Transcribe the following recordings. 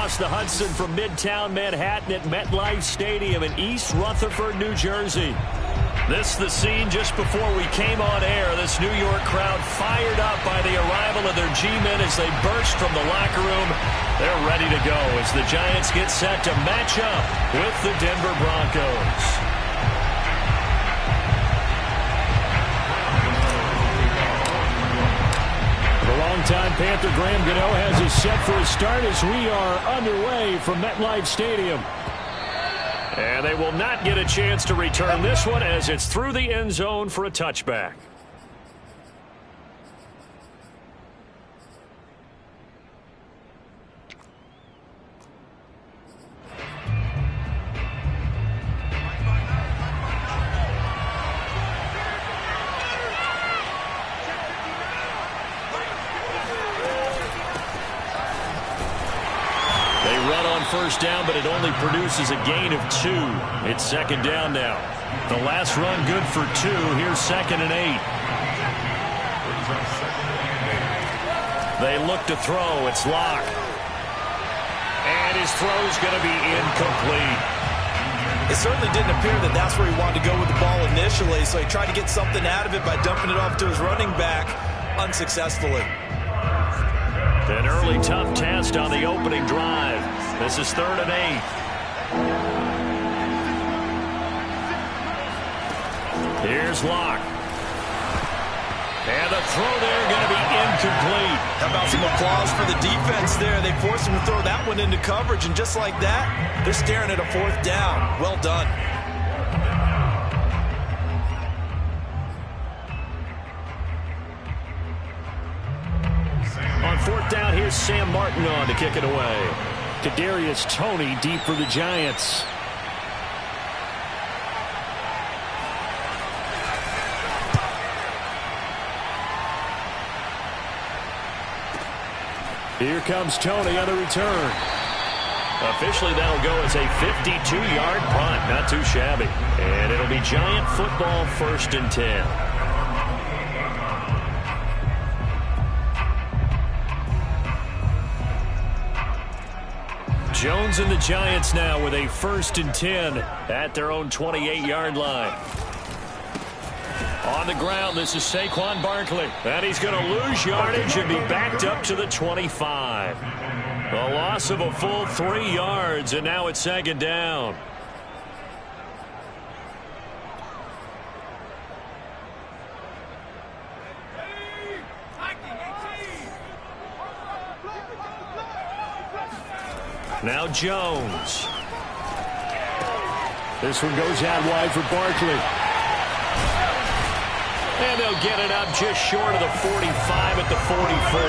across the Hudson from Midtown Manhattan at MetLife Stadium in East Rutherford, New Jersey. This the scene just before we came on air. This New York crowd fired up by the arrival of their G-men as they burst from the locker room. They're ready to go as the Giants get set to match up with the Denver Broncos. Longtime Panther Graham Gano has us set for a start as we are underway from MetLife Stadium. And they will not get a chance to return this one as it's through the end zone for a touchback. First down, but it only produces a gain of 2. It's second down now. The last run good for 2. Here's 2nd and 8. They look to throw. It's Locke. And his throw's going to be incomplete. It certainly didn't appear that that's where he wanted to go with the ball initially, so he tried to get something out of it by dumping it off to his running back unsuccessfully. An early tough test on the opening drive. This is 3rd and 8. Here's Locke. And the throw there going to be incomplete. How about some applause for the defense there? They forced him to throw that one into coverage, and just like that, they're staring at a 4th down. Well done. On 4th down, here's Sam Martin on to kick it away. Kadarius Toney deep for the Giants. Here comes Toney on the return. Officially, that'll go as a 52-yard punt. Not too shabby. And it'll be Giant football 1st and 10. Jones and the Giants now with a 1st and 10 at their own 28-yard line. On the ground, this is Saquon Barkley. And he's going to lose yardage and be backed up to the 25. A loss of a full 3 yards, and now it's 2nd down. Now Jones. This one goes out wide for Barkley. And they'll get it up just short of the 45 at the 44.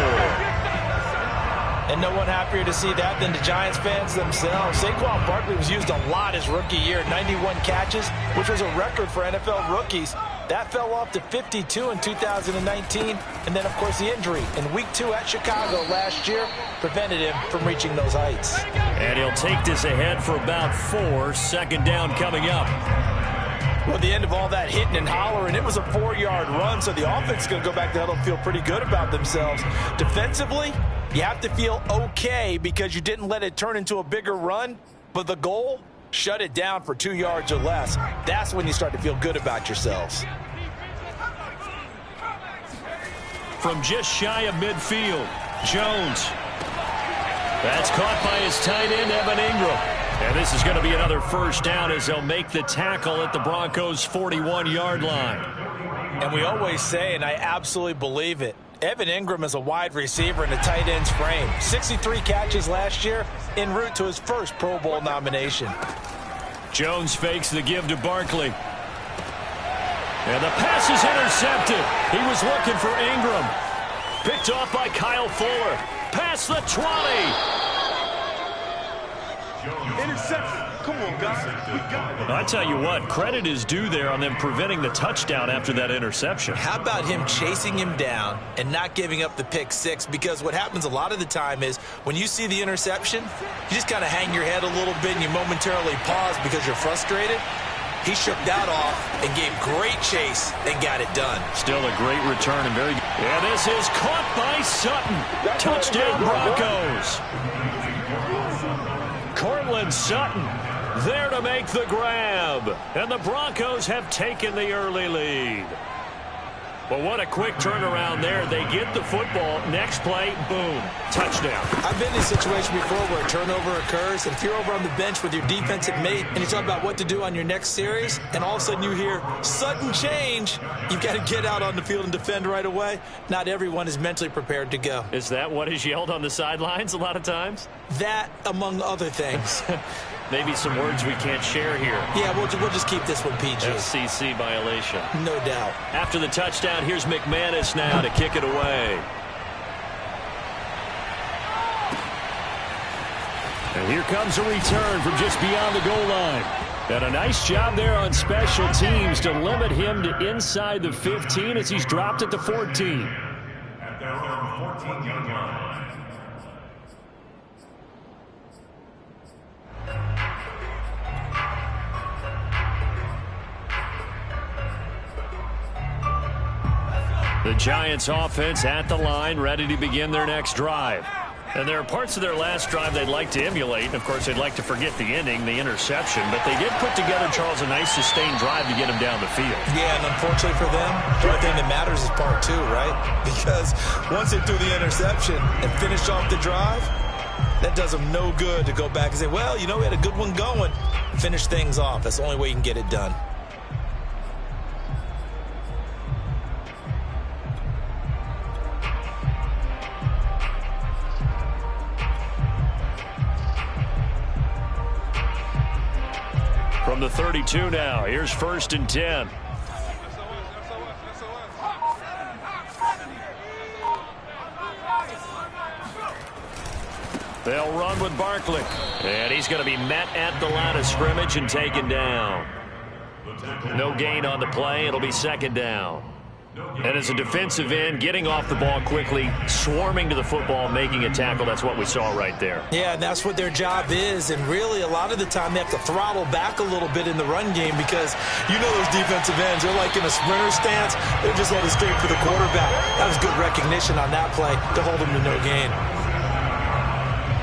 And no one happier to see that than the Giants fans themselves. Saquon Barkley was used a lot his rookie year, 91 catches, which was a record for NFL rookies. That fell off to 52 in 2019. And then, of course, the injury in Week 2 at Chicago last year prevented him from reaching those heights. And he'll take this ahead for about 4. 2nd down coming up. Well, the end of all that hitting and hollering, it was a 4-yard run, so the offense is going to go back to huddle and feel pretty good about themselves. Defensively, you have to feel okay because you didn't let it turn into a bigger run, but the goal, shut it down for 2 yards or less. That's when you start to feel good about yourselves. From just shy of midfield, Jones. That's caught by his tight end, Evan Ingram. And this is going to be another 1st down as they'll make the tackle at the Broncos' 41-yard line. And we always say, and I absolutely believe it, Evan Ingram is a wide receiver in the tight end's frame. 63 catches last year, en route to his first Pro Bowl nomination. Jones fakes the give to Barkley. And the pass is intercepted. He was looking for Ingram. Picked off by Kyle Fuller. Past the 20. Interception. Come on, guys. We got it. I tell you what, credit is due there on them preventing the touchdown after that interception. How about him chasing him down and not giving up the pick 6? Because what happens a lot of the time is when you see the interception, you just kind of hang your head a little bit and you momentarily pause because you're frustrated. He shook that off and gave great chase and got it done. Still a great return and very good. And this is caught by Sutton. Touchdown Broncos. Cortland Sutton there to make the grab. And the Broncos have taken the early lead. But what a quick turnaround there. They get the football. Next play, boom, touchdown. I've been in a situation before where a turnover occurs, and if you're over on the bench with your defensive mate and you talk about what to do on your next series, and all of a sudden you hear sudden change, you've got to get out on the field and defend right away. Not everyone is mentally prepared to go. Is that what is yelled on the sidelines a lot of times? That, among other things. Maybe some words we can't share here. Yeah, we'll just keep this one PG. FCC violation. No doubt. After the touchdown, here's McManus now to kick it away. And here comes a return from just beyond the goal line. And a nice job there on special teams to limit him to inside the 15 as he's dropped at the 14. At their own 14-yard line. The Giants offense at the line, ready to begin their next drive. And there are parts of their last drive they'd like to emulate. And, of course, they'd like to forget the ending, the interception. But they did put together, Charles, a nice sustained drive to get him down the field. Yeah, and unfortunately for them, the only thing that matters is part two, right? Because once they threw the interception and finished off the drive, that does them no good to go back and say, well, you know, we had a good one going. Finish things off. That's the only way you can get it done. From the 32 now, here's 1st and 10. They'll run with Barkley. And he's going to be met at the line of scrimmage and taken down. No gain on the play. It'll be 2nd down. And as a defensive end, getting off the ball quickly, swarming to the football, making a tackle, that's what we saw right there. Yeah, and that's what their job is. And really, a lot of the time, they have to throttle back a little bit in the run game because you know those defensive ends, they're like in a sprinter stance. They're just headed straight for the quarterback. That was good recognition on that play to hold him to no gain.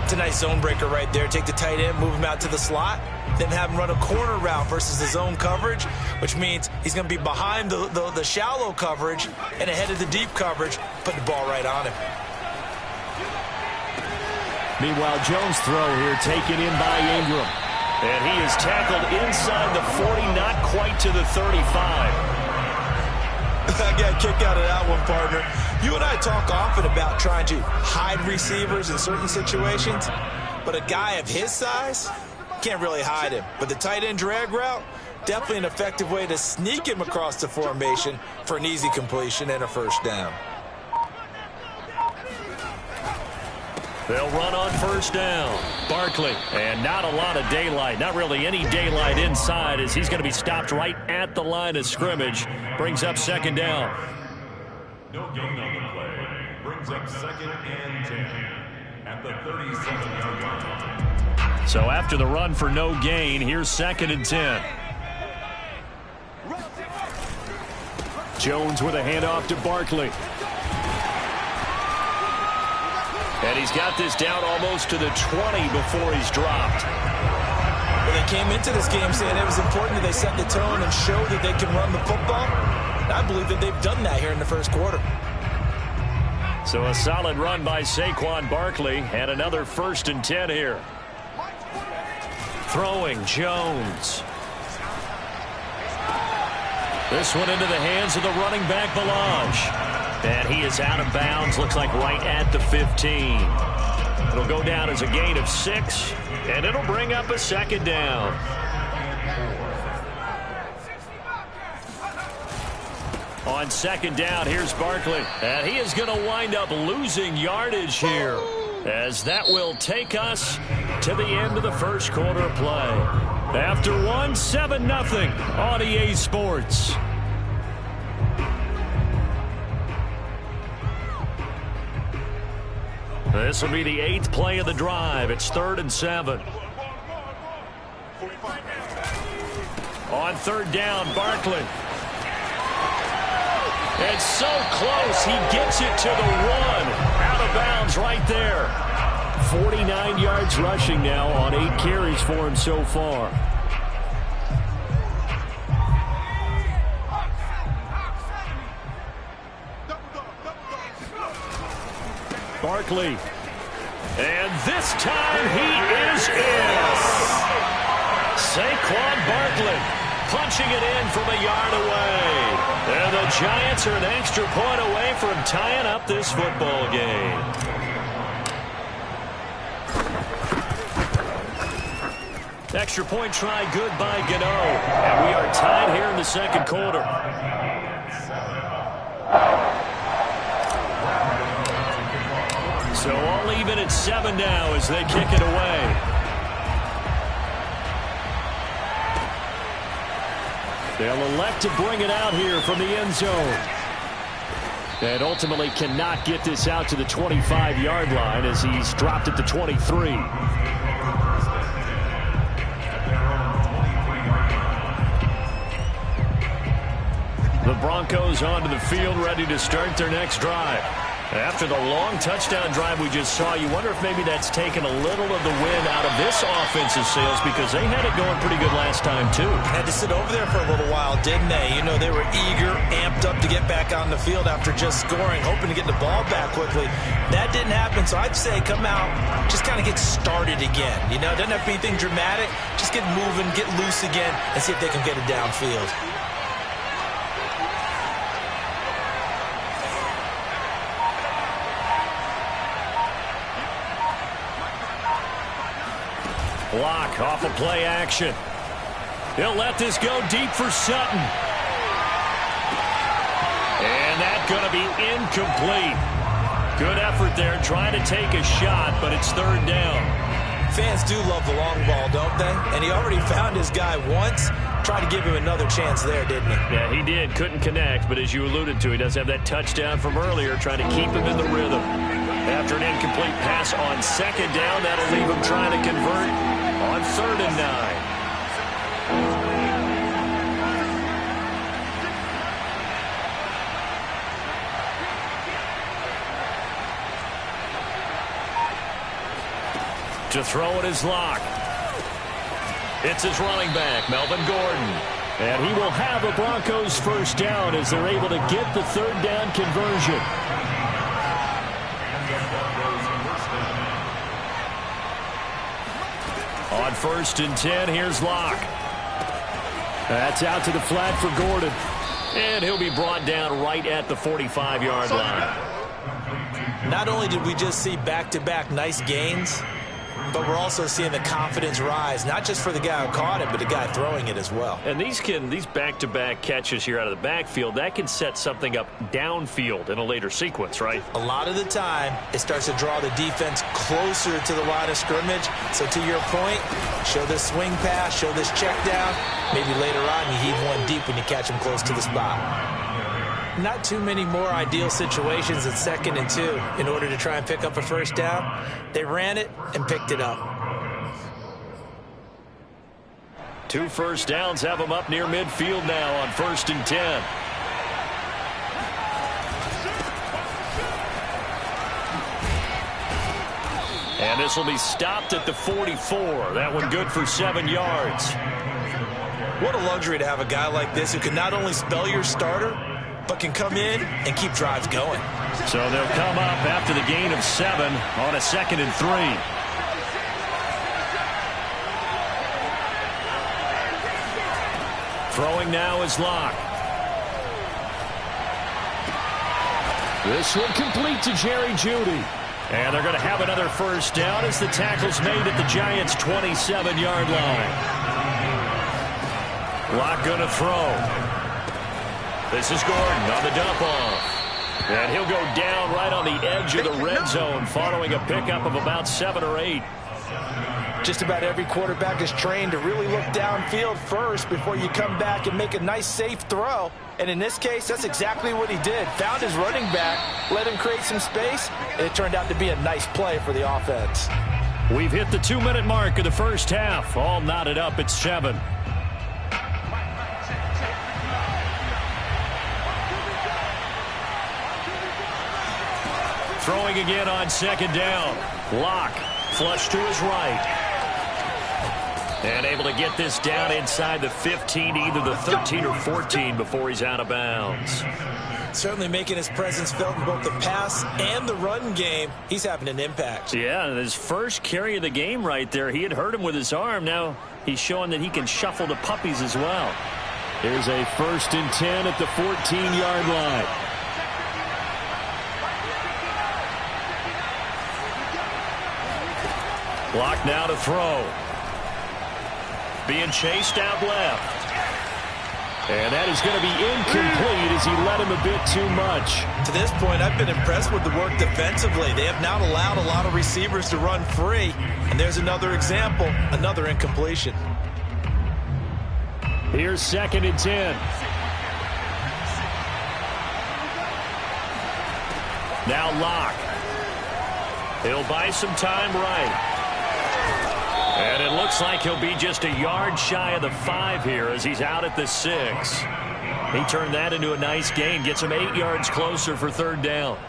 It's a nice zone breaker right there. Take the tight end, move him out to the slot, then have him run a corner route versus the zone coverage, which means he's going to be behind the shallow coverage and ahead of the deep coverage, put the ball right on him. Meanwhile, Jones' throw here taken in by Ingram. And he is tackled inside the 40, not quite to the 35. I got a kick out of that one, partner. You and I talk often about trying to hide receivers in certain situations, but a guy of his size can't really hide him. But the tight end drag route, definitely an effective way to sneak him across the formation for an easy completion and a 1st down. They'll run on 1st down. Barkley, and not a lot of daylight. Not really any daylight inside as he's going to be stopped right at the line of scrimmage. Brings up 2nd down. No gain on the play. Brings up 2nd and 10 at the 37-yard line. So after the run for no gain, here's 2nd and 10. Jones with a handoff to Barkley. And he's got this down almost to the 20 before he's dropped. Well, they came into this game saying it was important that they set the tone and show that they can run the football. And I believe that they've done that here in the 1st quarter. So a solid run by Saquon Barkley and another 1st and 10 here. Throwing Jones. This one into the hands of the running back, Ballage. And he is out of bounds, looks like right at the 15. It'll go down as a gain of 6, and it'll bring up a 2nd down. On 2nd down, here's Barkley. And he is going to wind up losing yardage here, as that will take us to the end of the 1st quarter of play. After 7-0 on EA Sports. This will be the 8th play of the drive. It's 3rd and 7. On third down, Barkley. And so close, he gets it to the 1. Out of bounds right there. 49 yards rushing now on 8 carries for him so far. Barkley. And this time he is in. Saquon Barkley punching it in from a yard away. And the Giants are an extra point away from tying up this football game. Extra point try good by Gano. And we are tied here in the second quarter. So all even at 7 now as they kick it away. They'll elect to bring it out here from the end zone. And ultimately cannot get this out to the 25-yard line as he's dropped at the 23. The Broncos onto the field, ready to start their next drive. After the long touchdown drive we just saw, you wonder if maybe that's taken a little of the wind out of this offensive sails, because they had it going pretty good last time, too. Had to sit over there for a little while, didn't they? You know, they were eager, amped up to get back on the field after just scoring, hoping to get the ball back quickly. That didn't happen, so I'd say come out, just kind of get started again. You know, it doesn't have to be anything dramatic. Just get moving, get loose again, and see if they can get it downfield. Block off of play action. He'll let this go deep for Sutton. And that's going to be incomplete. Good effort there trying to take a shot, but it's third down. Fans do love the long ball, don't they? And he already found his guy once. Tried to give him another chance there, didn't he? Yeah, he did. Couldn't connect, but as you alluded to, he does have that touchdown from earlier, trying to keep him in the rhythm. After an incomplete pass on second down, that'll leave him trying to convert on 3rd and 9. To throw it is Locke. It's his running back, Melvin Gordon. And he will have a Broncos first down as they're able to get the 3rd down conversion. On 1st and 10, here's Locke. That's out to the flat for Gordon. And he'll be brought down right at the 45-yard line. Not only did we just see back-to-back nice gains, but we're also seeing the confidence rise, not just for the guy who caught it, but the guy throwing it as well. And these back-to-back catches here out of the backfield, that can set something up downfield in a later sequence, right? A lot of the time, it starts to draw the defense closer to the line of scrimmage. So to your point, show this swing pass, show this check down. Maybe later on you heave one deep when you catch him close to the spot. Not too many more ideal situations at 2nd and 2 in order to try and pick up a first down. They ran it and picked it up. 2 first downs have them up near midfield now on 1st and 10. And this will be stopped at the 44. That one good for 7 yards. What a luxury to have a guy like this who can not only spell your starter, but can come in and keep drives going. So they'll come up after the gain of 7 on a 2nd and 3. Throwing now is Locke. This one complete to Jerry Jeudy. And they're going to have another first down as the tackle's made at the Giants' 27-yard line. Locke going to throw. This is Gordon on the dump off. And he'll go down right on the edge of the red zone following a pickup of about 7 or 8. Just about every quarterback is trained to really look downfield first before you come back and make a nice, safe throw. And in this case, that's exactly what he did. Found his running back, let him create some space, and it turned out to be a nice play for the offense. We've hit the 2-minute mark of the first half. All knotted up at 7. Throwing again on second down. Locke flush to his right. And able to get this down inside the 15, either the 13 or 14 before he's out of bounds. Certainly making his presence felt in both the pass and the run game. He's having an impact. Yeah, his first carry of the game right there. He had hurt him with his arm. Now he's showing that he can shuffle the puppies as well. Here's a 1st and 10 at the 14-yard line. Locke now to throw. Being chased out left. And that is going to be incomplete as he led him a bit too much. To this point, I've been impressed with the work defensively. They have not allowed a lot of receivers to run free. And there's another example, another incompletion. Here's 2nd and 10. Now Locke. He'll buy some time right. And it looks like he'll be just a yard shy of the 5 here as he's out at the 6. He turned that into a nice gain. Gets him 8 yards closer for 3rd down.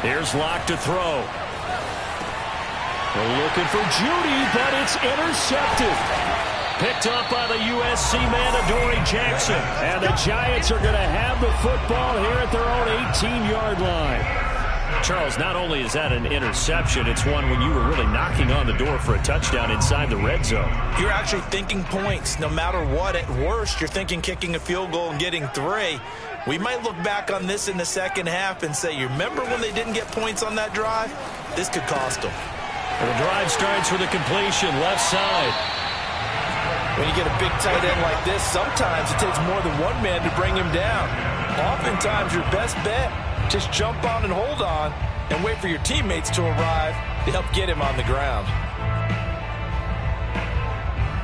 Here's Locke to throw. We're looking for Judy, but it's intercepted. Picked up by the USC man, Adoree Jackson. And the Giants are going to have the football here at their own 18-yard line. Charles, not only is that an interception, it's one when you were really knocking on the door for a touchdown inside the red zone. You're actually thinking points. No matter what, at worst, you're thinking kicking a field goal and getting 3. We might look back on this in the second half and say, you remember when they didn't get points on that drive? This could cost them. The drive starts with a completion, left side. When you get a big tight end like this, sometimes it takes more than one man to bring him down. Oftentimes, your best bet, just jump on and hold on and wait for your teammates to arrive to help get him on the ground.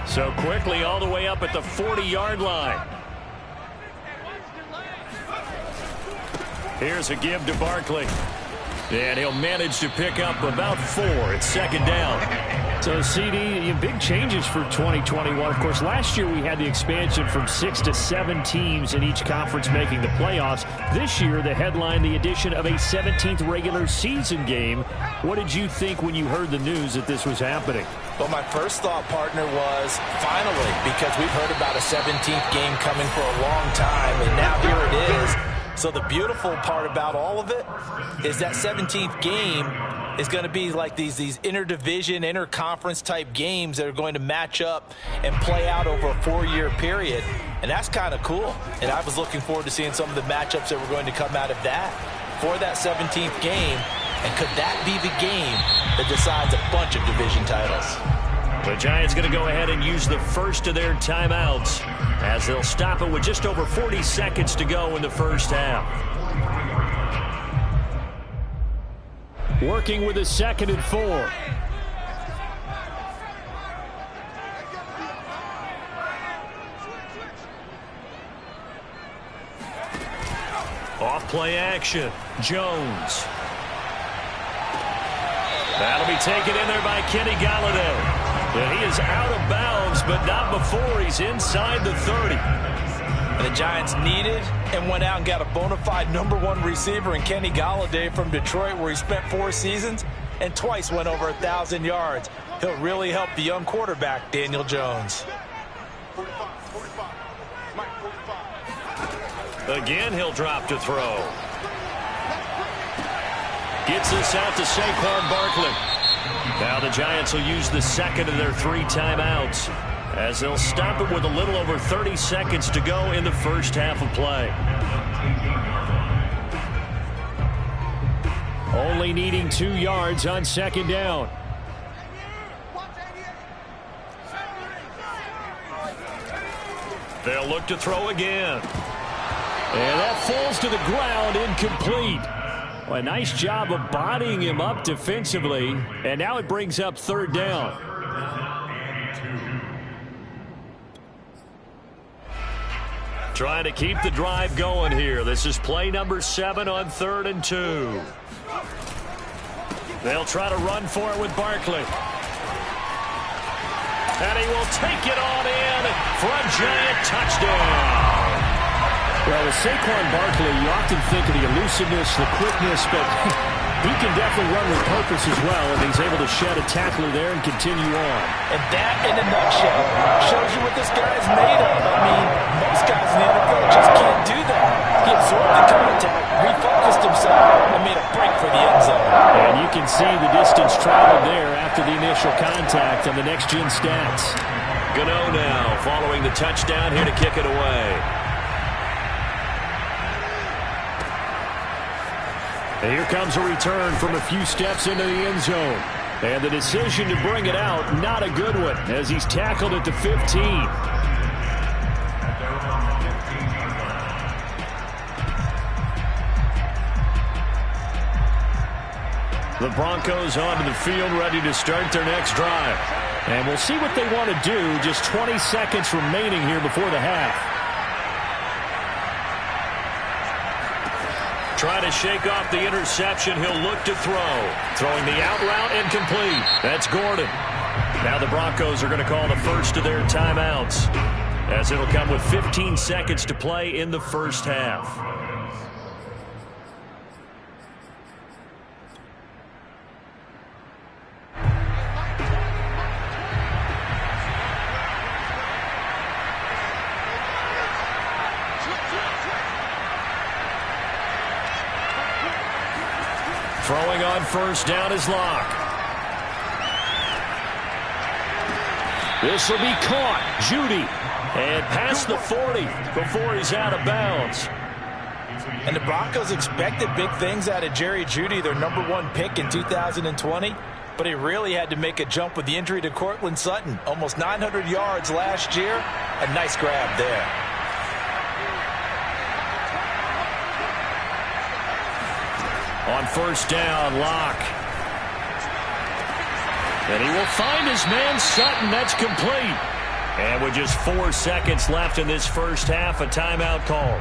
So quickly all the way up at the 40-yard line. Here's a give to Barkley. And he'll manage to pick up about 4. It's 2nd down. So, CD, big changes for 2021. Of course, last year we had the expansion from 6 to 7 teams in each conference making the playoffs. This year, the headline, the addition of a 17th regular season game. What did you think when you heard the news that this was happening? Well, my first thought, partner, was finally, because we've heard about a 17th game coming for a long time, and now here it is. So the beautiful part about all of it is that 17th game is going to be like these interdivision, interconference type games that are going to match up and play out over a 4-year period. And that's kind of cool. And I was looking forward to seeing some of the matchups that were going to come out of that for that 17th game. And could that be the game that decides a bunch of division titles? The Giants going to go ahead and use the first of their timeouts as they'll stop it with just over 40 seconds to go in the first half. Working with a 2nd and 4. Off play action. Jones. That'll be taken in there by Kenny Golladay. And he is out of bounds, but not before he's inside the 30. And the Giants needed and went out and got a bona fide #1 receiver in Kenny Golladay from Detroit, where he spent 4 seasons and twice went over 1,000 yards. He'll really help the young quarterback, Daniel Jones. Again, he'll drop to throw. Gets this out to Saquon Barkley. Now the Giants will use the 2nd of their 3 timeouts as they'll stop it with a little over 30 seconds to go in the first half of play. Only needing 2 yards on 2nd down. They'll look to throw again. And that falls to the ground, incomplete. Well, a nice job of bodying him up defensively. And now it brings up 3rd down. Trying to keep the drive going here. This is play number 7 on 3rd and 2. They'll try to run for it with Barkley. And he will take it on in for a giant touchdown. Well, with Saquon Barkley, you often think of the elusiveness, the quickness, but he can definitely run with purpose as well, and he's able to shed a tackler there and continue on. And that, in a nutshell, shows you what this guy's made of. I mean, most guys in the NFL just can't do that. He absorbed the contact, refocused himself, and made a break for the end zone. And you can see the distance traveled there after the initial contact on the next-gen stats. Gano now following the touchdown here to kick it away. And here comes a return from a few steps into the end zone. And the decision to bring it out, not a good one, as he's tackled at the 15. The Broncos onto the field, ready to start their next drive. And we'll see what they want to do. Just 20 seconds remaining here before the half. Trying to shake off the interception. He'll look to throw. Throwing the out route incomplete. That's Gordon. Now the Broncos are going to call the first of their timeouts, as it'll come with 15 seconds to play in the first half. Throwing on first down is Locke. This will be caught. Jeudy. And past the 40 before he's out of bounds. And the Broncos expected big things out of Jerry Jeudy, their #1 pick in 2020. But he really had to make a jump with the injury to Cortland Sutton. Almost 900 yards last year. A nice grab there. On first down, Locke. And he will find his man Sutton. That's complete. And with just 4 seconds left in this first half, a timeout call.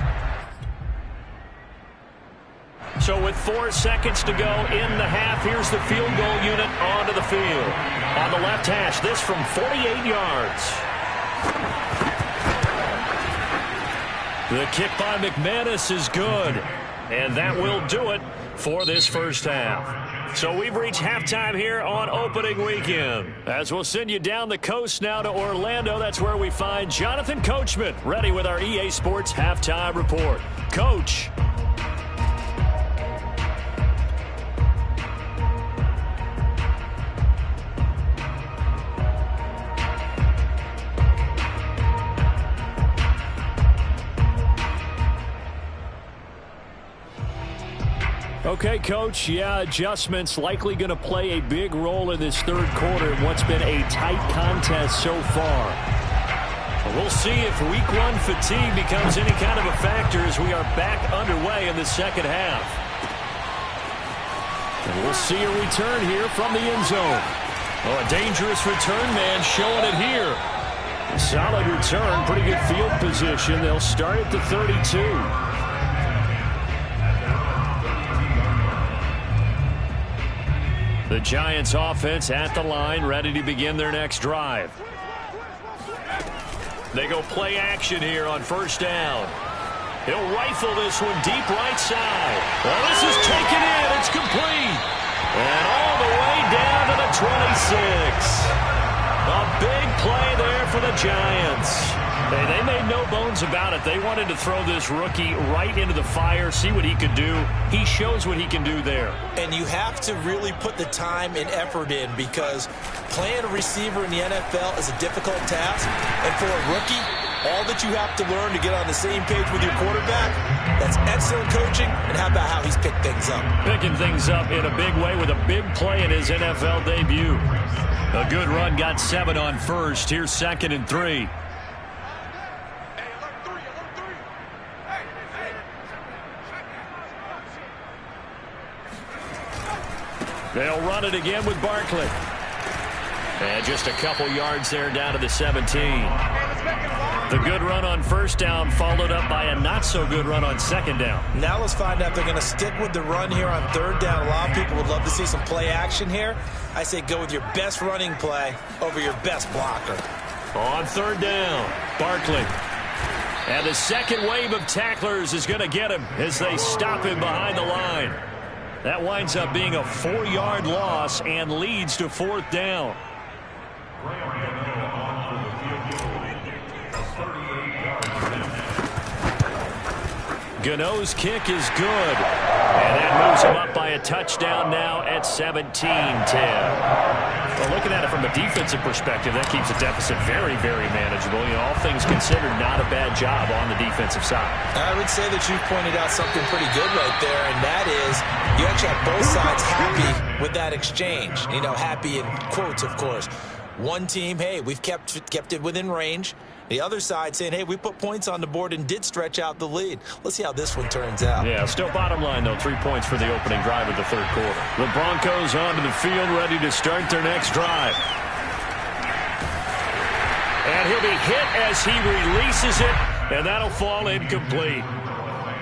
So with 4 seconds to go in the half, here's the field goal unit onto the field. On the left hash, this from 48 yards. The kick by McManus is good. And that will do it for this first half. So we've reached halftime here on opening weekend, as we'll send you down the coast now to Orlando. That's where we find Jonathan Coachman ready with our EA Sports halftime report. Coach. Okay, Coach, yeah, adjustments likely going to play a big role in this third quarter in what's been a tight contest so far. We'll see if week 1 fatigue becomes any kind of a factor as we are back underway in the second half. And we'll see a return here from the end zone. Oh, a dangerous return man showing it here. A solid return, pretty good field position. They'll start at the 32. The Giants offense at the line, ready to begin their next drive. They go play action here on first down. He'll rifle this one deep right side. Well, this is taken in. It's complete. And all the way down to the 26. A big play there for the Giants. They made no bones about it. They wanted to throw this rookie right into the fire, see what he could do. He shows what he can do there. And you have to really put the time and effort in, because playing a receiver in the NFL is a difficult task. And for a rookie, all that you have to learn to get on the same page with your quarterback, that's excellent coaching. And how about how he's picked things up? Picking things up in a big way with a big play in his NFL debut. A good run, got 7 on first. Here's 2nd and 3. They'll run it again with Barkley. And just a couple yards there down to the 17. The good run on first down followed up by a not-so-good run on second down. Now let's find out if they're going to stick with the run here on third down. A lot of people would love to see some play action here. I say go with your best running play over your best blocker. On third down, Barkley. And the second wave of tacklers is going to get him as they stop him behind the line. That winds up being a 4-yard loss and leads to fourth down. Gano's kick is good. And that moves him up by a touchdown now at 17-10. Well, looking at it from a defensive perspective, that keeps the deficit very, very manageable. You know, all things considered, not a bad job on the defensive side. I would say that you pointed out something pretty good right there, and that is you actually have both sides happy with that exchange. You know, happy in quotes, of course. One team, hey, we've kept it within range. The other side saying, hey, we put points on the board and did stretch out the lead. Let's see how this one turns out. Yeah, still bottom line, though, 3 points for the opening drive of the third quarter. The Broncos onto the field, ready to start their next drive. And he'll be hit as he releases it, and that'll fall incomplete.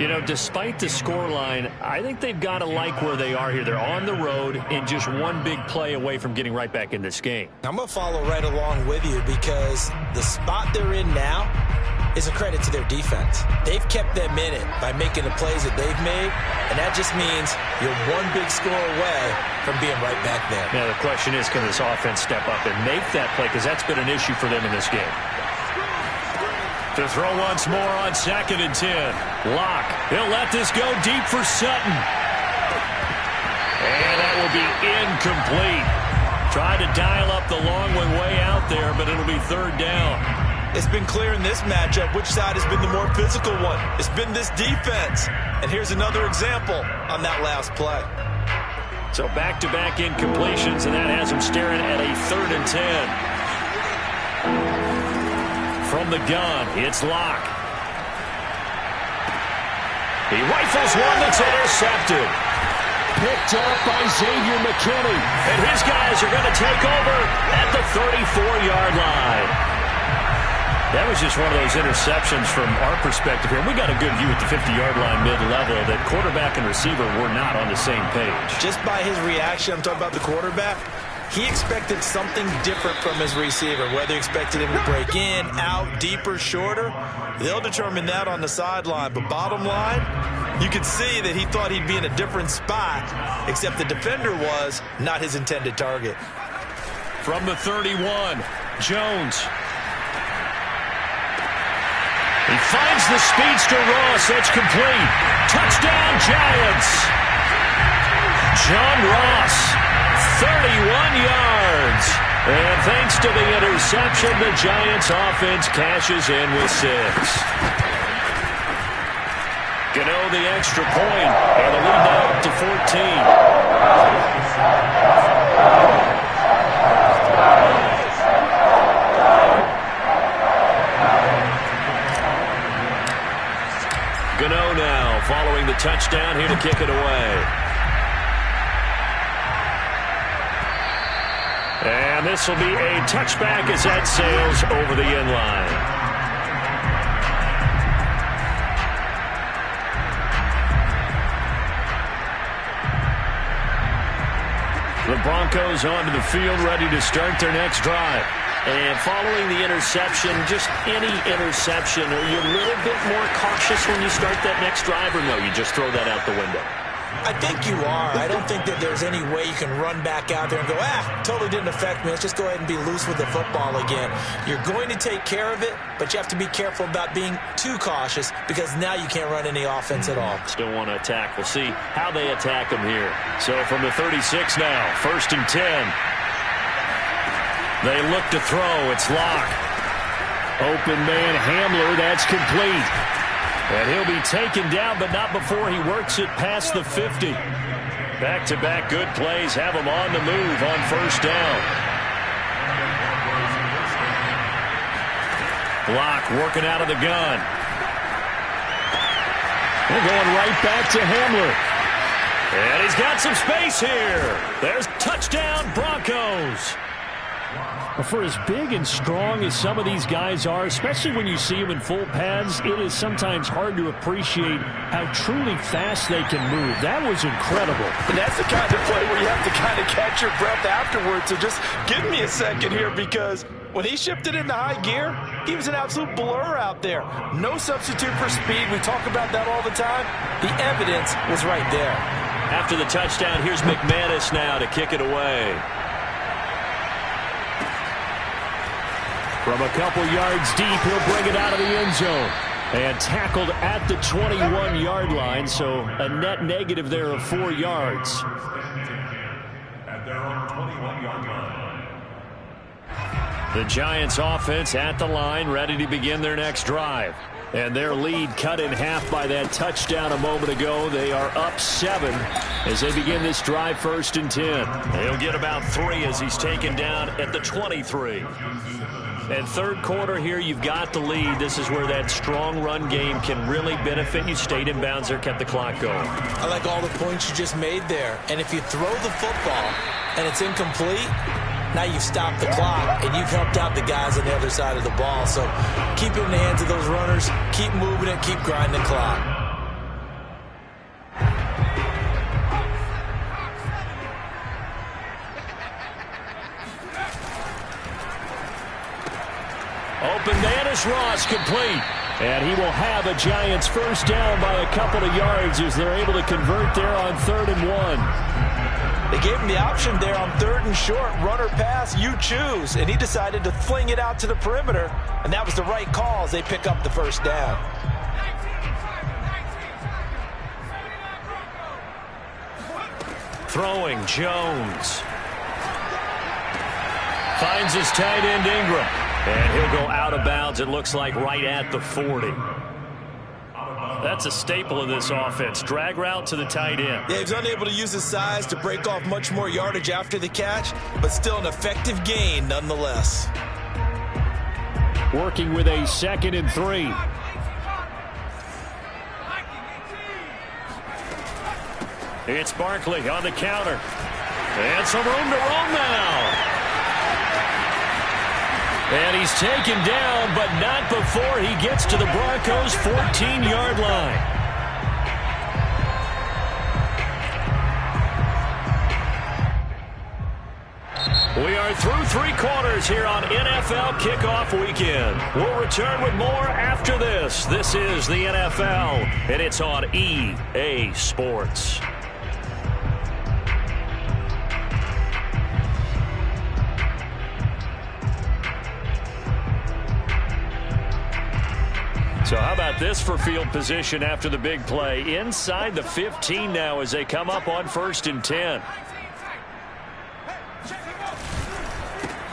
You know, despite the scoreline, I think they've got to like where they are here. They're on the road and just one big play away from getting right back in this game. I'm going to follow right along with you because the spot they're in now is a credit to their defense. They've kept them in it by making the plays that they've made, and that just means you're one big score away from being right back there. Now, the question is, can this offense step up and make that play? Because that's been an issue for them in this game. To throw once more on 2nd and 10. Locke. He'll let this go deep for Sutton. And that will be incomplete. Tried to dial up the long one way out there, but it'll be third down. It's been clear in this matchup which side has been the more physical one. It's been this defense. And here's another example on that last play. So back-to-back incompletions, and that has him staring at a 3rd and 10. From the gun, it's Locke. He rifles one that's intercepted. Picked up by Xavier McKinney. And his guys are going to take over at the 34-yard line. That was just one of those interceptions from our perspective here. We got a good view at the 50-yard line mid-level that quarterback and receiver were not on the same page. Just by his reaction, I'm talking about the quarterback, he expected something different from his receiver, whether he expected him to break in, out, deeper, shorter. They'll determine that on the sideline. But bottom line, you could see that he thought he'd be in a different spot, except the defender was not his intended target. From the 31, Jones. He finds the speedster Ross. That's complete. Touchdown, Giants. John Ross. 31 yards. And thanks to the interception, the Giants offense cashes in with 6. Gano the extra point, and the lead now up to 14. Gano now following the touchdown here to kick it away. And this will be a touchback as that sails over the end line. The Broncos onto the field, ready to start their next drive. And following the interception, just any interception, are you a little bit more cautious when you start that next drive, or no, you just throw that out the window? I think you are. I don't think that there's any way you can run back out there and go, totally didn't affect me. Let's just go ahead and be loose with the football again. You're going to take care of it, but you have to be careful about being too cautious because now you can't run any offense at all. Still want to attack. We'll see how they attack them here. So from the 36 now, 1st and 10. They look to throw. It's Locke. Open man Hamler. That's complete. And he'll be taken down, but not before he works it past the 50. Back-to-back good plays have him on the move on first down. Locke working out of the gun. They're going right back to Hamler. And he's got some space here. There's touchdown Broncos. For as big and strong as some of these guys are, especially when you see them in full pads, it is sometimes hard to appreciate how truly fast they can move. That was incredible. And that's the kind of play where you have to kind of catch your breath afterwards. So just give me a second here, because when he shifted into high gear, he was an absolute blur out there. No substitute for speed. We talk about that all the time. The evidence was right there. After the touchdown, here's McManus now to kick it away. From a couple yards deep, he'll bring it out of the end zone. And tackled at the 21-yard line, so a net negative there of 4 yards. At their own 21-yard line. The Giants offense at the line, ready to begin their next drive. And their lead cut in half by that touchdown a moment ago. They are up 7 as they begin this drive, 1st and 10. He'll get about 3 as he's taken down at the 23. And third quarter here, you've got the lead. This is where that strong run game can really benefit you. Stayed in bounds there, kept the clock going. I like all the points you just made there. And if you throw the football and it's incomplete, now you've stopped the clock and you've helped out the guys on the other side of the ball. So keep it in the hands of those runners. Keep moving it. Keep grinding the clock. Open man is Ross, complete. And he will have a Giants first down by a couple of yards as they're able to convert there on 3rd and 1. They gave him the option there on 3rd and short. Run or pass, you choose. And he decided to fling it out to the perimeter. And that was the right call as they pick up the first down. Throwing, Jones. Finds his tight end, Ingram. And he'll go out of bounds, it looks like, right at the 40. That's a staple of this offense. Drag route to the tight end. Yeah, he's unable to use his size to break off much more yardage after the catch, but still an effective gain nonetheless. Working with a 2nd and 3. It's Barkley on the counter. And some room to roam now. And he's taken down, but not before he gets to the Broncos' 14-yard line. We are through 3 quarters here on NFL Kickoff Weekend. We'll return with more after this. This is the NFL, and it's on EA Sports. So how about this for field position after the big play? Inside the 15 now as they come up on 1st and 10.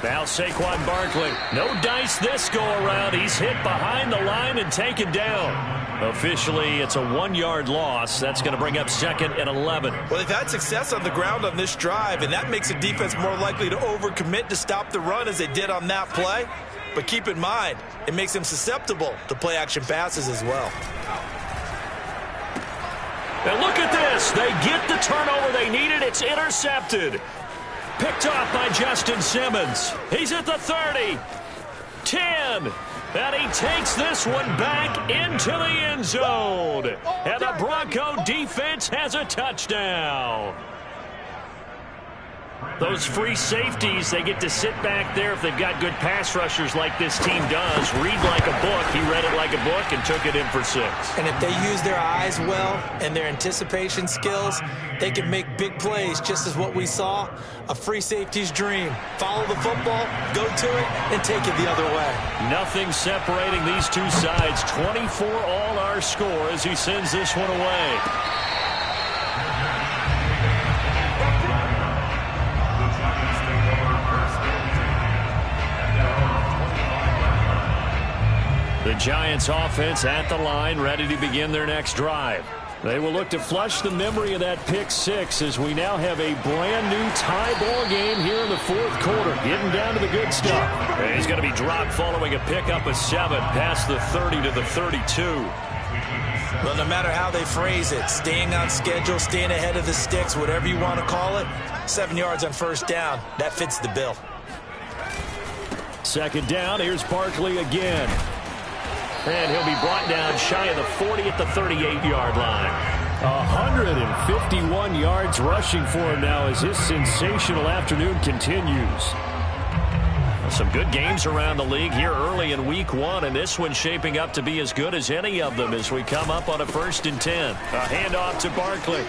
Now Saquon Barkley. No dice this go around. He's hit behind the line and taken down. Officially, it's a 1-yard loss. That's going to bring up 2nd and 11. Well, they've had success on the ground on this drive, and that makes the defense more likely to overcommit to stop the run as they did on that play. But keep in mind, it makes them susceptible to play-action passes as well. And look at this. They get the turnover they needed. It's intercepted. Picked off by Justin Simmons. He's at the 30. 10. And he takes this one back into the end zone. And the Bronco defense has a touchdown. Those free safeties, they get to sit back there if they've got good pass rushers like this team does. Read like a book. He read it like a book and took it in for 6. And if they use their eyes well and their anticipation skills, they can make big plays, just as what we saw. A free safety's dream. Follow the football, go to it, and take it the other way. Nothing separating these two sides. 24 all our score as he sends this one away. The Giants offense at the line, ready to begin their next drive. They will look to flush the memory of that pick 6 as we now have a brand new tie ball game here in the 4th quarter. Getting down to the good stuff. And he's going to be dropped following a pickup of 7 past the 30 to the 32. Well, no matter how they phrase it, staying on schedule, staying ahead of the sticks, whatever you want to call it, 7 yards on 1st down, that fits the bill. Second down, here's Barkley again. And he'll be brought down shy of the 40 at the 38-yard line. 151 yards rushing for him now as his sensational afternoon continues. Some good games around the league here early in week one, and this one's shaping up to be as good as any of them as we come up on a 1st and 10. A handoff to Barkley.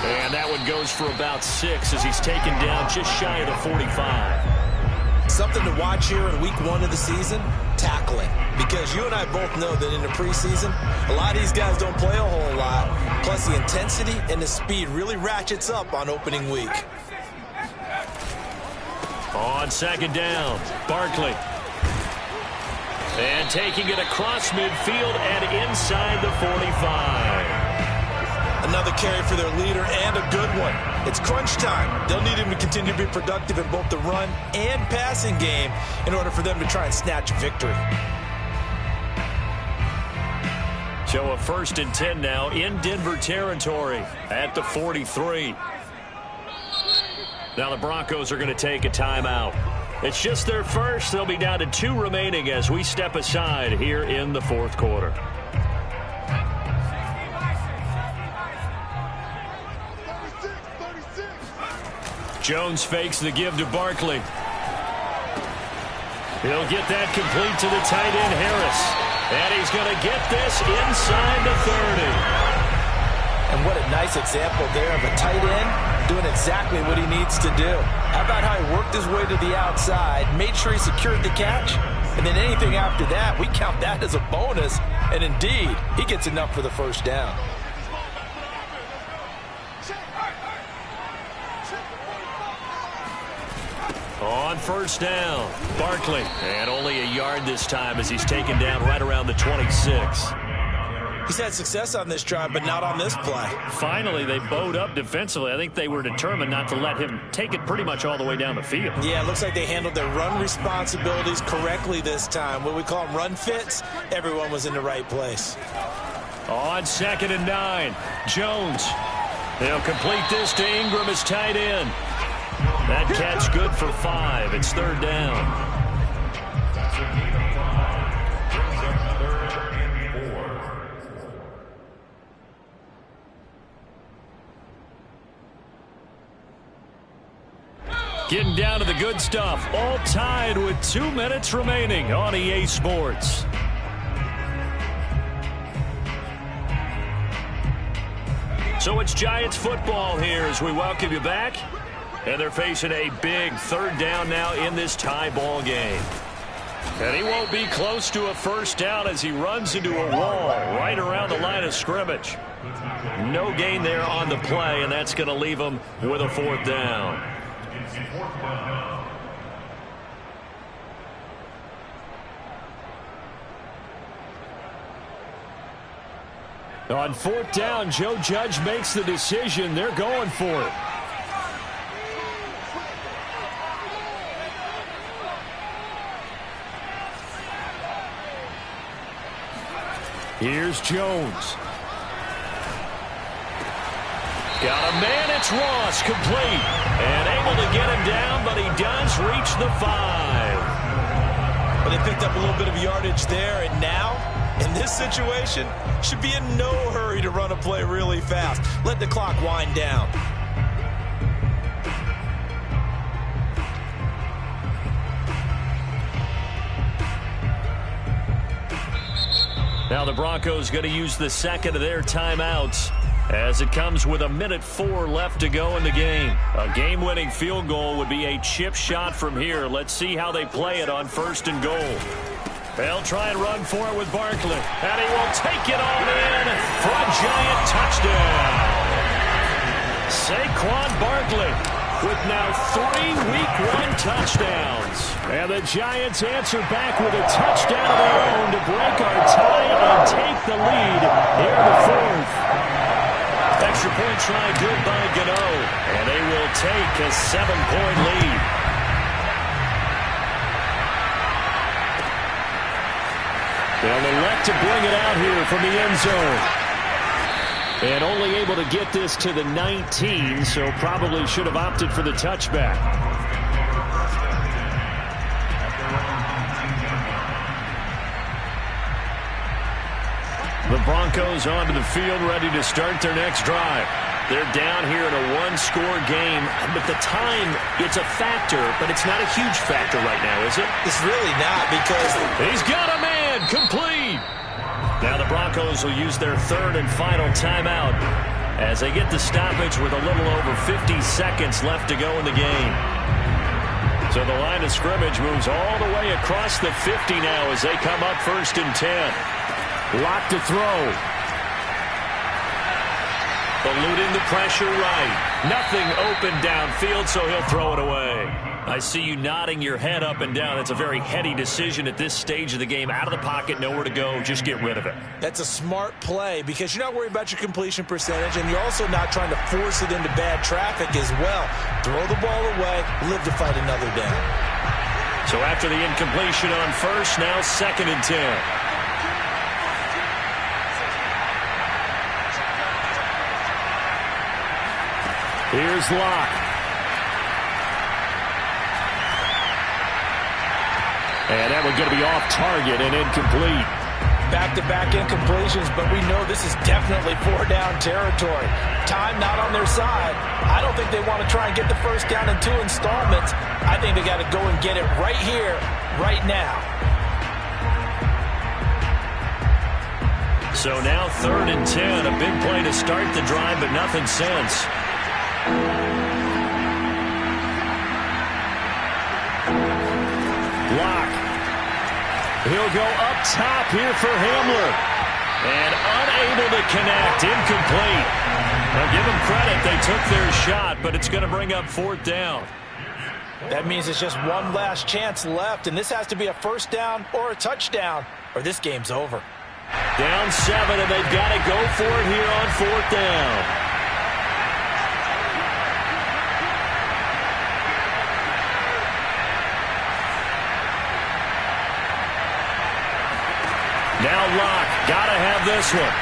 And that one goes for about 6 as he's taken down just shy of the 45. Something to watch here in week one of the season, tackling. Because you and I both know that in the preseason, a lot of these guys don't play a whole lot. Plus the intensity and the speed really ratchets up on opening week. On second down, Barkley. And taking it across midfield and inside the 45. Another carry for their leader and a good one. It's crunch time. They'll need him to continue to be productive in both the run and passing game in order for them to try and snatch a victory. So a 1st and 10 now in Denver territory at the 43. Now the Broncos are going to take a timeout. It's just their first. They'll be down to 2 remaining as we step aside here in the 4th quarter. Jones fakes the give to Barkley. He'll get that complete to the tight end, Harris. And he's going to get this inside the 30. And what a nice example there of a tight end doing exactly what he needs to do. How about how he worked his way to the outside, made sure he secured the catch, and then anything after that, we count that as a bonus. And indeed, he gets enough for the 1st down. On 1st down, Barkley. And only a yard this time as he's taken down right around the 26. He's had success on this drive, but not on this play. Finally, they bowed up defensively. I think they were determined not to let him take it pretty much all the way down the field. Yeah, it looks like they handled their run responsibilities correctly this time. What we call them run fits, everyone was in the right place. On 2nd and 9, Jones. They'll complete this to Ingram as tight end. That catch good for 5. It's 3rd down. Getting down to the good stuff. All tied with 2 minutes remaining on EA Sports. So it's Giants football here as we welcome you back. And they're facing a big 3rd down now in this tie ball game. And he won't be close to a 1st down as he runs into a wall right around the line of scrimmage. No gain there on the play, and that's going to leave him with a 4th down. On 4th down, Joe Judge makes the decision. They're going for it. Here's Jones. Got a man, it's Ross, complete. And able to get him down, but he does reach the 5. But they picked up a little bit of yardage there, and now, in this situation, should be in no hurry to run a play really fast. Let the clock wind down. Now the Broncos going to use the 2nd of their timeouts as it comes with 1:04 left to go in the game. A game-winning field goal would be a chip shot from here. Let's see how they play it on 1st and goal. They'll try and run for it with Barkley. And he will take it on in for a Giant touchdown. Saquon Barkley with now 3 Week 1 touchdowns. And the Giants answer back with a touchdown of their own to break our tie and take the lead here in the 4th. Extra point try good by Gano. And they will take a 7-point lead. They'll elect to bring it out here from the end zone. And only able to get this to the 19, so probably should have opted for the touchback. Broncos onto the field, ready to start their next drive. They're down here in a one-score game, but the time, it's a factor, but it's not a huge factor right now, is it? It's really not, because he's got a man complete. Now the Broncos will use their third and final timeout as they get the stoppage with a little over 50 seconds left to go in the game. So the line of scrimmage moves all the way across the 50 now as they come up 1st and 10. Lock to throw. Eluding the pressure right. Nothing open downfield, so he'll throw it away. I see you nodding your head up and down. That's a very heady decision at this stage of the game. Out of the pocket, nowhere to go. Just get rid of it. That's a smart play because you're not worried about your completion percentage, and you're also not trying to force it into bad traffic as well. Throw the ball away, live to fight another down. So after the incompletion on first, now 2nd and 10. Here's Locke. And that one's going to be off target and incomplete. Back-to-back incompletions, but we know this is definitely 4-down territory. Time not on their side. I don't think they want to try and get the first down in 2 installments. I think they got to go and get it right here, right now. So now 3rd and 10. A big play to start the drive, but nothing since. Locke. He'll go up top here for Hamler. And unable to connect. Incomplete. Now give them credit. They took their shot, but it's going to bring up 4th down. That means it's just one last chance left, and this has to be a first down or a touchdown, or this game's over. Down 7, and they've got to go for it here on 4th down. Now Locke, gotta have this one.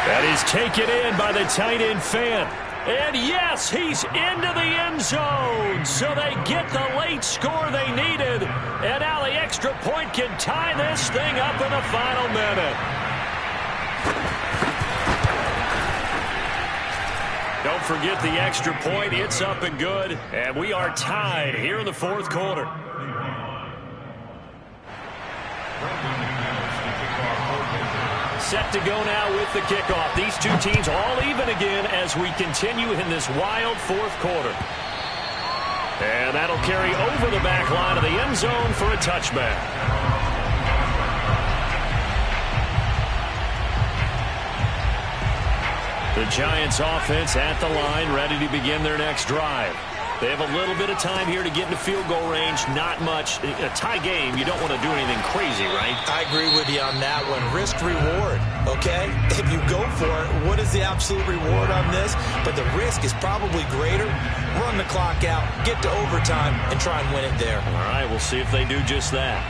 That is taken in by the tight end Fant. And yes, he's into the end zone. So they get the late score they needed. And now the extra point can tie this thing up in the final minute. Don't forget the extra point. It's up and good. And we are tied here in the 4th quarter. Set to go now with the kickoff. These two teams all even again as we continue in this wild 4th quarter. And that'll carry over the back line of the end zone for a touchback. The Giants offense at the line, ready to begin their next drive. They have a little bit of time here to get into field goal range. Not much. A tie game, you don't want to do anything crazy, right? I agree with you on that one. Risk-reward, okay? If you go for it, what is the absolute reward on this? But the risk is probably greater. Run the clock out, get to overtime, and try and win it there. All right, we'll see if they do just that.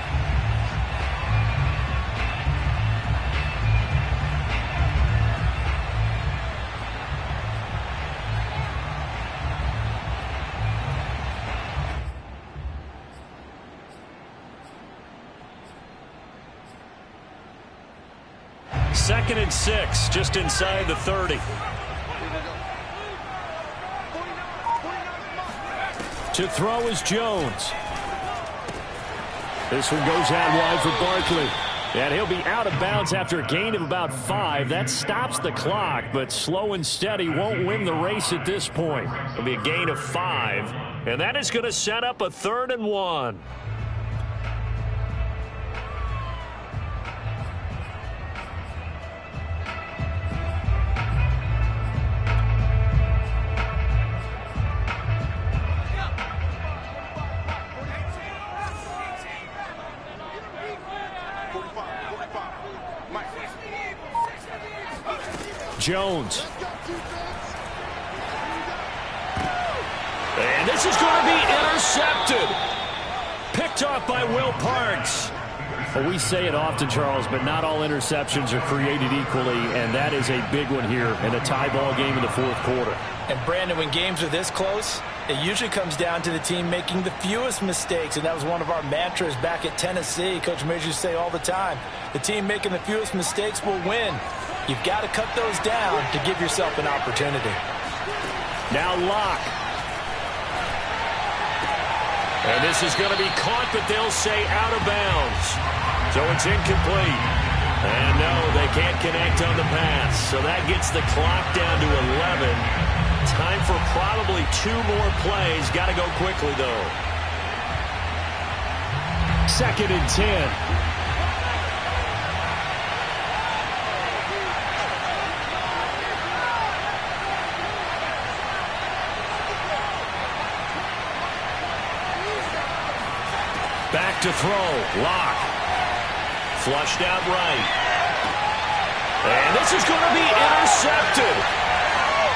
Second and 6, just inside the 30. To throw is Jones. This one goes out wide for Barkley. And he'll be out of bounds after a gain of about 5. That stops the clock, but slow and steady won't win the race at this point. It'll be a gain of 5, and that is going to set up a 3rd and 1. Jones. And this is going to be intercepted. Picked off by Will Parks. Well, we say it often, Charles, but not all interceptions are created equally, and that is a big one here in a tie ball game in the 4th quarter. And, Brandon, when games are this close, It usually comes down to the team making the fewest mistakes, and that was one of our mantras back at Tennessee. Coach Major used to say all the time, the team making the fewest mistakes will win. You've got to cut those down to give yourself an opportunity. Now Locke. And this is going to be caught, but they'll say out of bounds. So it's incomplete. And no, they can't connect on the pass. So that gets the clock down to 11. Time for probably 2 more plays. Got to go quickly, though. 2nd and 10. Back to throw. Locke. Flushed out right. And this is going to be intercepted.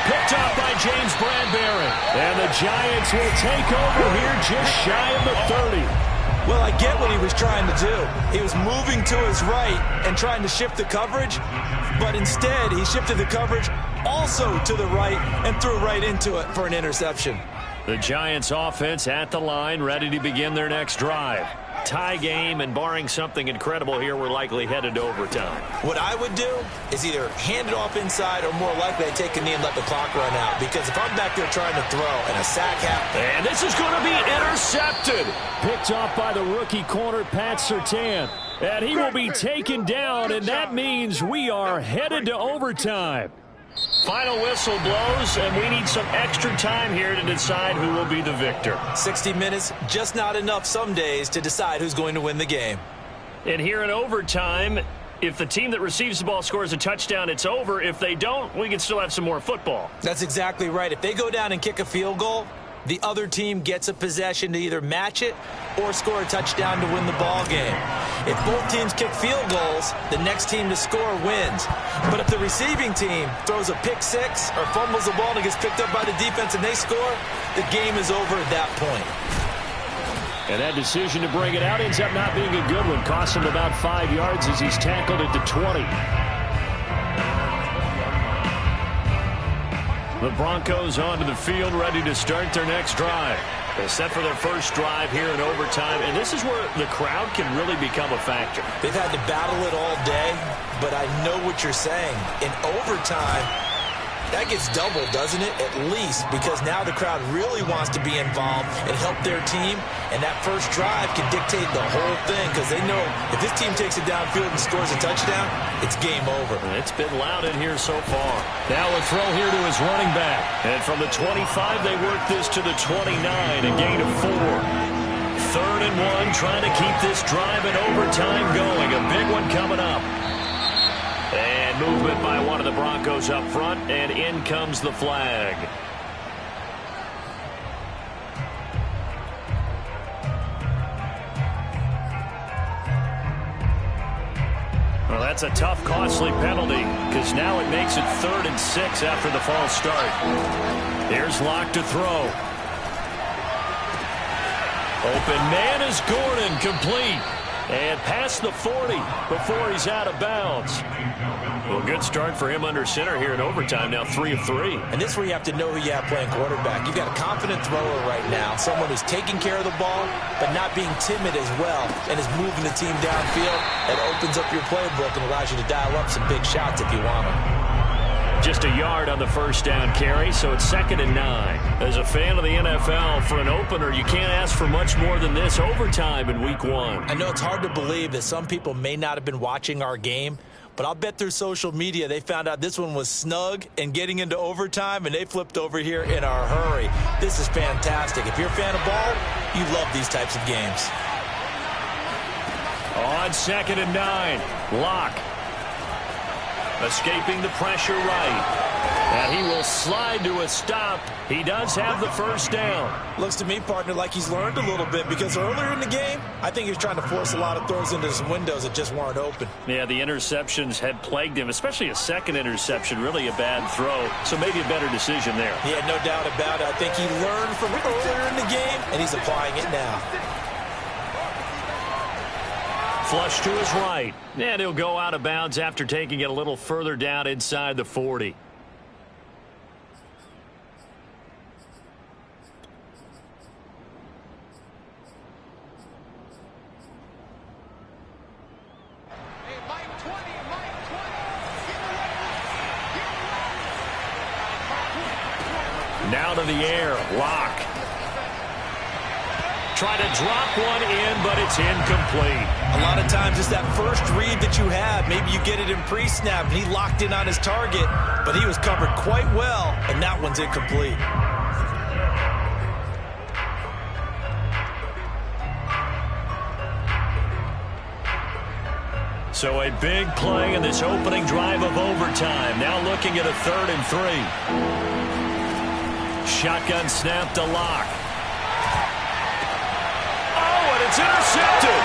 Picked up by James Bradbury. And the Giants will take over here just shy of the 30. Well, I get what he was trying to do. He was moving to his right and trying to shift the coverage, but instead he shifted the coverage also to the right and threw right into it for an interception. The Giants offense at the line, ready to begin their next drive. Tie game, and barring something incredible here, we're likely headed to overtime. What I would do is either hand it off inside or more likely I'd take a knee and let the clock run out, because if I'm back there trying to throw and a sack happens. And this is going to be intercepted. Picked off by the rookie corner, Pat Surtain. And he will be taken down, and that means we are headed to overtime. Final whistle blows, and we need some extra time here to decide who will be the victor. 60 minutes, just not enough some days to decide who's going to win the game. And here in overtime, if the team that receives the ball scores a touchdown, it's over. If they don't, we can still have some more football. That's exactly right. If they go down and kick a field goal, the other team gets a possession to either match it or score a touchdown to win the ball game. If both teams kick field goals, the next team to score wins. But if the receiving team throws a pick six or fumbles the ball and it gets picked up by the defense and they score, the game is over at that point. And that decision to bring it out ends up not being a good one. Costs him about 5 yards as he's tackled at the 20. The Broncos onto the field, ready to start their next drive. They're set for their first drive here in overtime, and this is where the crowd can really become a factor. They've had to battle it all day, but I know what you're saying. In overtime, that gets doubled, doesn't it? At least, because now the crowd really wants to be involved and help their team, and that first drive can dictate the whole thing, because they know if this team takes it downfield and scores a touchdown, it's game over. And it's been loud in here so far. Now a throw here to his running back. And from the 25, they work this to the 29, a gain of 4. 3rd and 1, trying to keep this drive in overtime going. A big one coming up. And movement by one of the Broncos up front, and in comes the flag. Well, that's a tough, costly penalty, because now it makes it 3rd and 6 after the false start. Here's Locke to throw. Open man is Gordon, complete. And past the 40 before he's out of bounds. Well, good start for him under center here in overtime. Now 3 of 3. And this is where you have to know who you have playing quarterback. You've got a confident thrower right now, someone who's taking care of the ball, but not being timid as well, and is moving the team downfield. That opens up your playbook and allows you to dial up some big shots if you want them. Just a yard on the first down carry, so it's 2nd and 9. As a fan of the NFL, for an opener, you can't ask for much more than this overtime in week 1. I know it's hard to believe that some people may not have been watching our game, but I'll bet through social media they found out this one was snug and getting into overtime, and they flipped over here in a hurry. This is fantastic. If you're a fan of ball, you love these types of games. On 2nd and 9, Locke. Escaping the pressure right. And he will slide to a stop. He does have the first down. Looks to me, partner, like he's learned a little bit, because earlier in the game, I think he was trying to force a lot of throws into some windows that just weren't open. Yeah, the interceptions had plagued him, especially a second interception, really a bad throw. So maybe a better decision there. He had no doubt about it. I think he learned from earlier in the game, and he's applying it now. Flush to his right. And he'll go out of bounds after taking it a little further down inside the 40. Now to the air. Locke. Try to drop one in, but it's incomplete. A lot of times it's that first read that you have. Maybe you get it in pre-snap, and he locked in on his target, but he was covered quite well, and that one's incomplete. So a big play in this opening drive of overtime. Now looking at a 3rd and 3. Shotgun snap to Locke. Oh, and it's intercepted.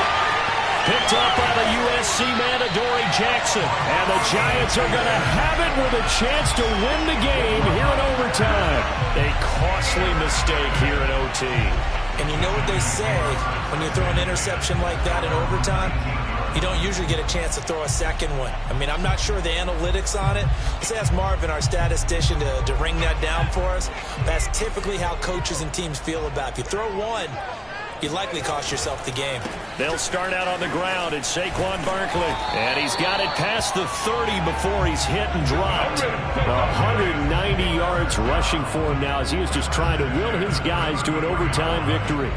Picked up by the USC man, Adoree Jackson. And the Giants are going to have it with a chance to win the game here in overtime. A costly mistake here in OT. And you know what they say, when you throw an interception like that in overtime, you don't usually get a chance to throw a second one. I mean, I'm not sure the analytics on it. Let's ask Marvin, our statistician, to ring that down for us. That's typically how coaches and teams feel about it. If you throw one, you likely cost yourself the game. They'll start out on the ground. It's Saquon Barkley. And he's got it past the 30 before he's hit and dropped. 190 yards rushing for him now as he is just trying to will his guys to an overtime victory.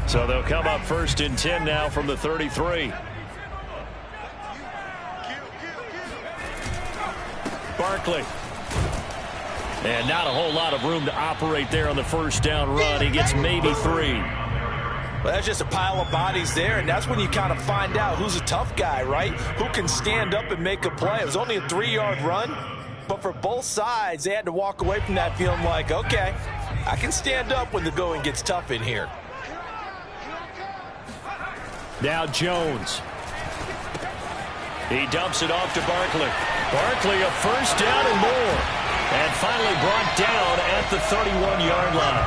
So they'll come up 1st and 10 now from the 33. Barkley. And not a whole lot of room to operate there on the first down run. He gets maybe 3. Well, that's just a pile of bodies there, and that's when you kind of find out who's a tough guy, right? Who can stand up and make a play. It was only a 3-yard run, but for both sides, they had to walk away from that feeling like, okay, I can stand up when the going gets tough in here. Now Jones. He dumps it off to Barkley. Barkley, a first down and more. And finally brought down at the 31-yard line.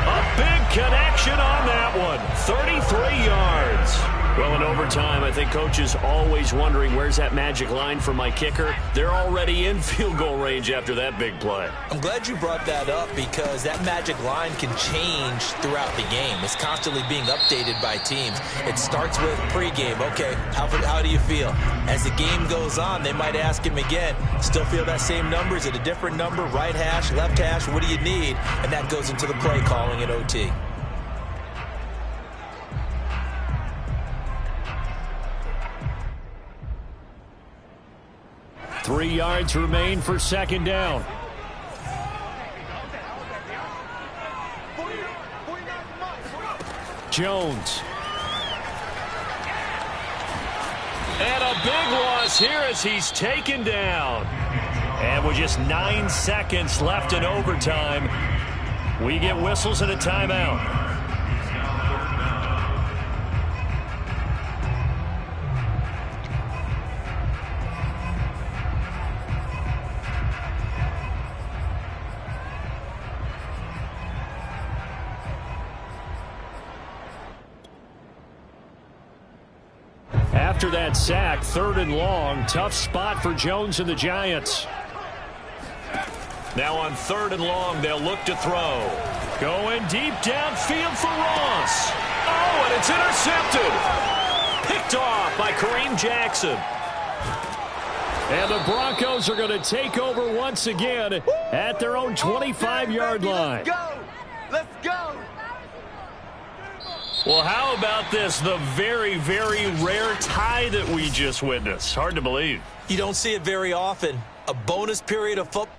A big connection on that one. 33 yards. Well, in overtime, I think coaches always wondering, where's that magic line for my kicker? They're already in field goal range after that big play. I'm glad you brought that up because that magic line can change throughout the game. It's constantly being updated by teams. It starts with pregame. Okay, how do you feel? As the game goes on, they might ask him again, still feel that same number? Is it a different number? Right hash, left hash, what do you need? And that goes into the play calling at OT. Three yards remain for second down. Jones. And a big loss here as he's taken down. And with just 9 seconds left in overtime, we get whistles and a timeout. After that sack, 3rd and long, tough spot for Jones and the Giants. Now on 3rd and long, they'll look to throw. Going deep downfield for Ross. Oh, and it's intercepted. Picked off by Kareem Jackson. And the Broncos are going to take over once again at their own 25-yard line. Let's go. Let's go. Well, how about this? The very, very rare tie that we just witnessed. Hard to believe. You don't see it very often. A bonus period of football.